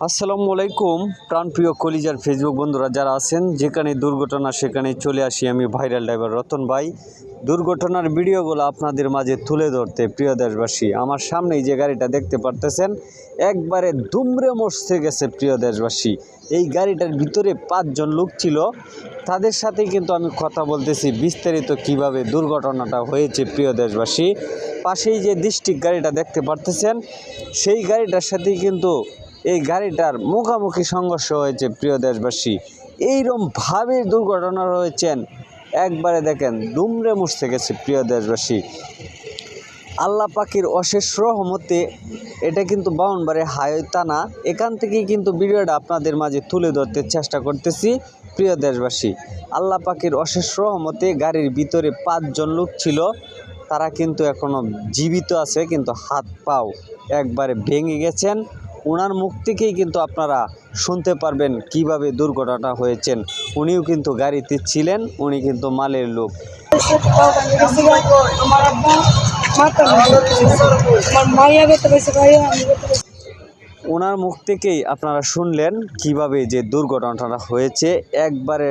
আসসালামু আলাইকুম প্রাণপ্রিয় কলিজার ফেসবুক বন্ধুরা যারা আছেন, যেখানে দুর্ঘটনা সেখানে চলে আসি আমি ভাইরাল ড্রাইভার রতন ভাই। দুর্ঘটনার ভিডিওগুলো আপনাদের মাঝে তুলে ধরতে প্রিয় দেশবাসী, আমার সামনেই যে গাড়িটা দেখতে পারতেছেন একবারে দুমড়ে মুচড়ে গেছে প্রিয় দেশবাসী। এই গাড়িটার ভিতরে 5 জন লোক ছিল, তাদের সাথেই কিন্তু আমি কথা বলতেছি বিস্তারিত কিভাবে দুর্ঘটনাটা হয়েছে প্রিয় দেশবাসী। পাশেই যে ডিস্ট্রিক্ট গাড়িটা দেখতে পারতেছেন সেই গাড়িটার সাথেই কিন্তু এই গাড়িটার মুখোমুখি সংঘর্ষ হয়েছে প্রিয় দেশবাসী। এইরকমভাবে দুর্ঘটনা হয়েছেন একবারে দেখেন দুমড়ে মুচড়ে গেছে প্রিয় দেশবাসী। আল্লাহ পাখির অশেষ রহমতে এটা কিন্তু বাউনবাড়ি হাইওয়ে থানা, এখান থেকেই কিন্তু ভিডিওটা আপনাদের মাঝে তুলে ধরতে চেষ্টা করতেছি প্রিয় দেশবাসী। আল্লাহ পাখির অশেষ রহমতে গাড়ির ভিতরে 5 জন লোক ছিল, তারা কিন্তু এখনও জীবিত আছে, কিন্তু হাত পাও একবারে ভেঙে গেছেন। ওনার মুখ থেকেই কিন্তু আপনারা শুনতে পারবেন কিভাবে দুর্ঘটনা হয়েছেন। উনিও কিন্তু গাড়িতে ছিলেন, উনি কিন্তু মালের লোক। ওনার মুখ থেকেই আপনারা শুনলেন কিভাবে যে দুর্ঘটনাটা হয়েছে। একবারে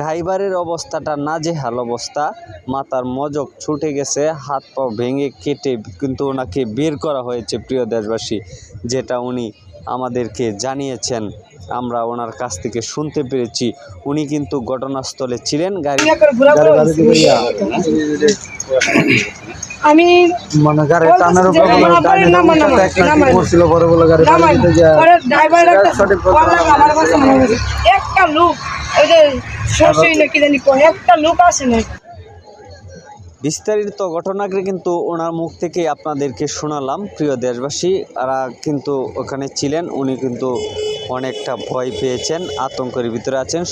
ড্রাইভারের অবস্থাটা নাজেহাল অবস্থা, মাথার মজক ছুটে গেছে, হাত পা ভেঙে কেটে কিন্তু ওনাকে বের করা হয়েছে প্রিয় দেশবাসী, যেটা উনি আমাদেরকে জানিয়েছেন। আমরা ওনার কাছ থেকে শুনতে পেরেছি উনি কিন্তু ঘটনাস্থলে ছিলেন। আমি মানে গাড়ি টানার উপর বড় বড় গাড়ি একটা লোক ওই যে সরষেই নাকি জানি একটা লোক আসে না। বিস্তারিত ঘটনাকে কিন্তু ওনার মুখ থেকে আপনাদেরকে শোনালাম প্রিয় দেশবাসী। তারা কিন্তু ওখানে ছিলেন, উনি কিন্তু অনেকটা ভয় পেয়েছেন, আতঙ্কের ভিতরে আছেন।